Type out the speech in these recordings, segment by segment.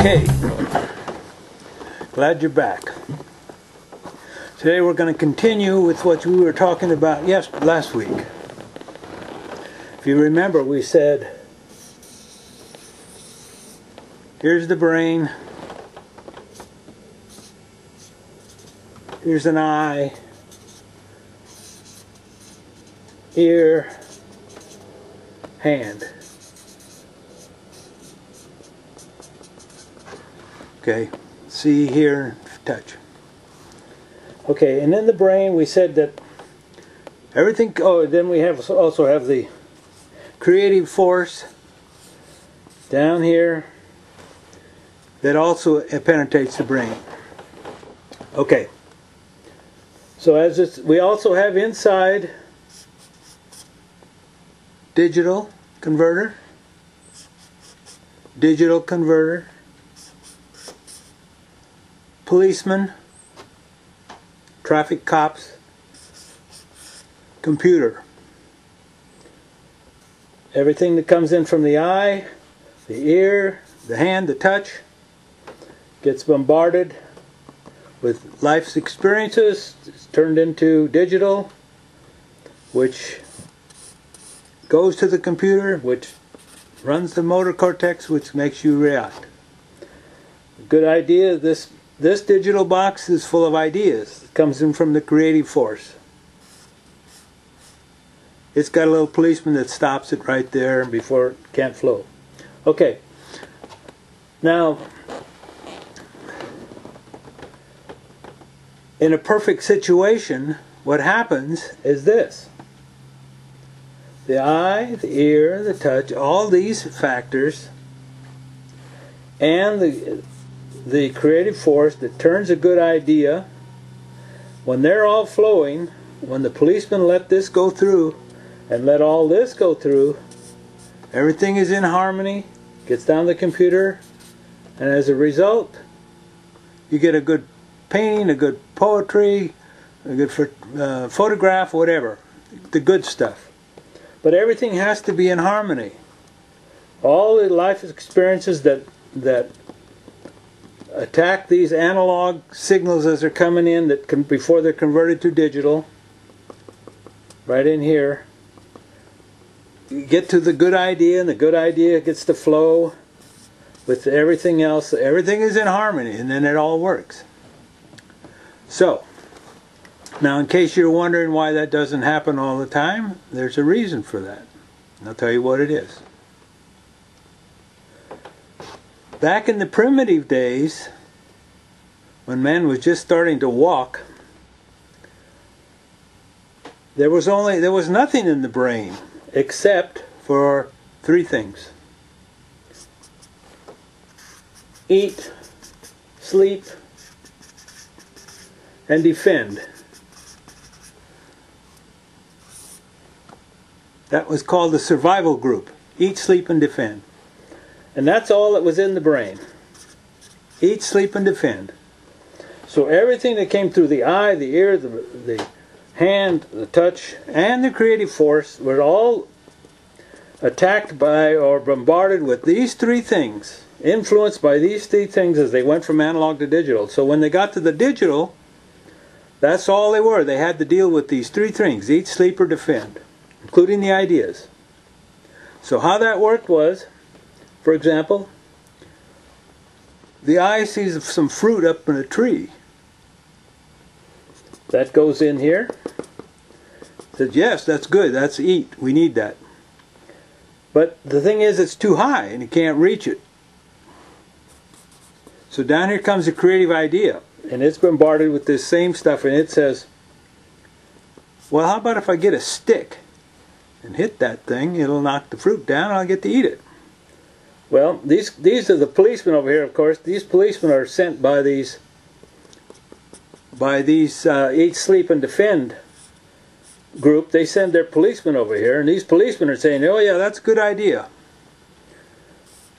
Okay, glad you're back. Today we're going to continue with what we were talking about last week. If you remember, we said, here's the brain, here's an eye, ear, hand. Okay, see, hear, touch. Okay, and in the brain we said that everything, then we also have the creative force down here that also penetrates the brain. Okay, so we also have inside digital converter, policeman, traffic cops, computer. Everything that comes in from the eye, the ear, the hand, the touch, gets bombarded with life's experiences. It's turned into digital, which goes to the computer, which runs the motor cortex, which makes you react. Good idea. This digital box is full of ideas. It comes in from the creative force. It's got a little policeman that stops it right there before it can't flow. Okay. Now, in a perfect situation, what happens is this. The eye, the ear, the touch, all these factors, and the creative force that turns a good idea, when they're all flowing, when the policeman let this go through and let all this go through, everything is in harmony, gets down the computer, and as a result you get a good painting, a good poetry, a good photograph, whatever, the good stuff. But everything has to be in harmony. All the life experiences that attack these analog signals as they're coming in, before they're converted to digital, right in here, you get to the good idea, and the good idea gets to flow with everything else. Everything is in harmony, and then it all works. So, now in case you're wondering why that doesn't happen all the time, there's a reason for that. And I'll tell you what it is. Back in the primitive days, when man was just starting to walk, there was nothing in the brain except for three things: eat, sleep, and defend. That was called the survival group. Eat, sleep, and defend. And that's all that was in the brain. Eat, sleep, and defend. So everything that came through the eye, the ear, the hand, the touch, and the creative force were all attacked by or bombarded with these three things, influenced by these three things as they went from analog to digital. So when they got to the digital, that's all they were. They had to deal with these three things: eat, sleep, or defend, including the ideas. So how that worked was, for example, the eye sees some fruit up in a tree. That goes in here. Says, yes, that's good. That's eat. We need that. But the thing is, it's too high and you can't reach it. So down here comes a creative idea. And it's bombarded with this same stuff. And it says, well, how about if I get a stick and hit that thing? It'll knock the fruit down and I'll get to eat it. Well, these are the policemen over here, of course. These policemen are sent by these eat, sleep, and defend group. They send their policemen over here, and these policemen are saying, oh yeah, that's a good idea.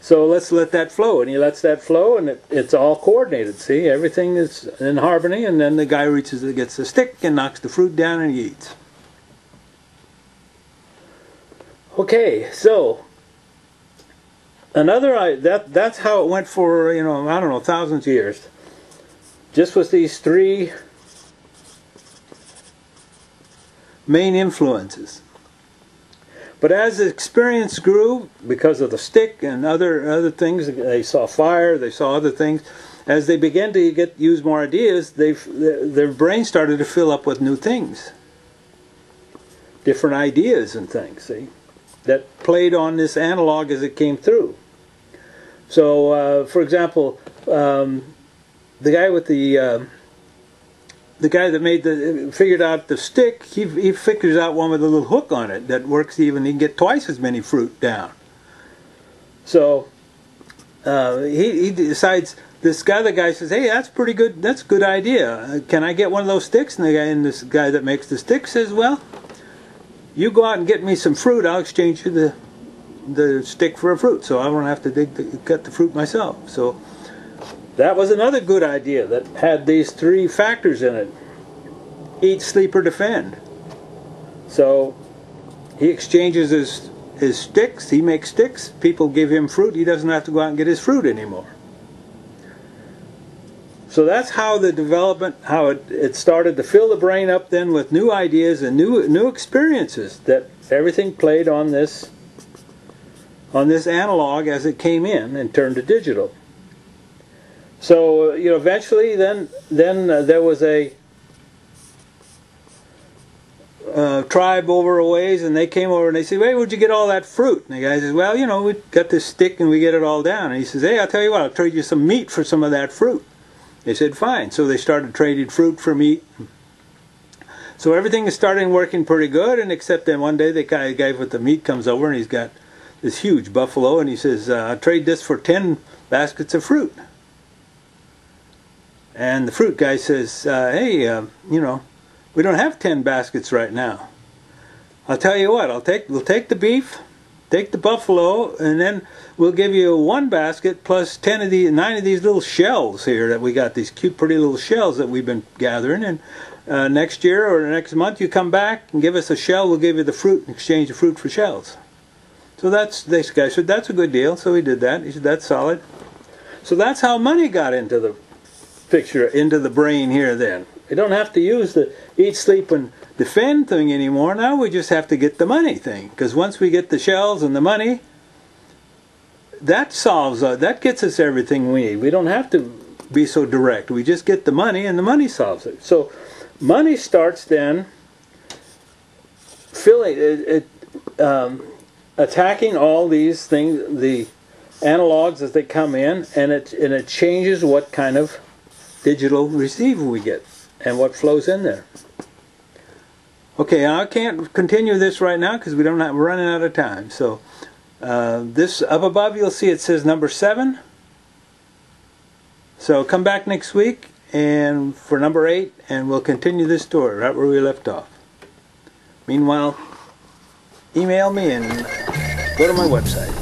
So let's let that flow. And he lets that flow, and it's all coordinated. See, everything is in harmony, and then the guy gets the stick and knocks the fruit down and he eats. Okay, so that's how it went for, I don't know, thousands of years. Just with these three main influences. But as the experience grew, because of the stick and other things, they saw fire, they saw other things. As they began to use more ideas, their brain started to fill up with new things, different ideas and things. See, that played on this analog as it came through. So, for example, the guy with the guy that figured out the stick, he figures out one with a little hook on it that works he can get twice as many fruit down. So he decides, the guy says, hey, that's pretty good, that's a good idea. Can I get one of those sticks? And this guy that makes the stick says, well, you go out and get me some fruit, I'll exchange you the stick for a fruit, so I won't have to cut the fruit myself. So that was another good idea that had these three factors in it: eat, sleep, or defend. So he exchanges his sticks, he makes sticks, people give him fruit, he doesn't have to go out and get his fruit anymore. So that's how the development, how it started to fill the brain up then with new ideas and new experiences, that everything played on this analog as it came in and turned to digital. So eventually, then there was a tribe over a ways, and they came over and they said, "Hey, where'd you get all that fruit?" And the guy says, "Well, we got this stick and we get it all down." And he says, "Hey, I'll tell you what, I'll trade you some meat for some of that fruit." They said, "Fine." So they started trading fruit for meat. So everything is starting working pretty good, and except then one day the guy with the meat comes over and he's got this huge buffalo, and he says, "I'll trade this for 10 baskets of fruit." And the fruit guy says, "Hey, we don't have 10 baskets right now. I'll tell you what, we'll take the beef, take the buffalo, and then we'll give you 1 basket plus 9 of these little shells here that we got, these cute, pretty little shells that we've been gathering. And next year or next month, you come back and give us a shell. We'll give you the fruit and exchange the fruit for shells." So this guy said, "That's a good deal." So he did that. He said, "That's solid." So that's how money got into the picture, into the brain here then. We don't have to use the eat, sleep, and defend thing anymore. Now we just have to get the money thing. Because once we get the shells and the money, that gets us everything we need. We don't have to be so direct. We just get the money and the money solves it. So money starts then attacking all these things, the analogs as they come in, and it changes what kind of digital receiver we get and what flows in there. Okay, I can't continue this right now because we're running out of time. So this up above, you'll see it says number 7. So come back next week and for number 8, and we'll continue this story right where we left off. Meanwhile, email me and go to my website.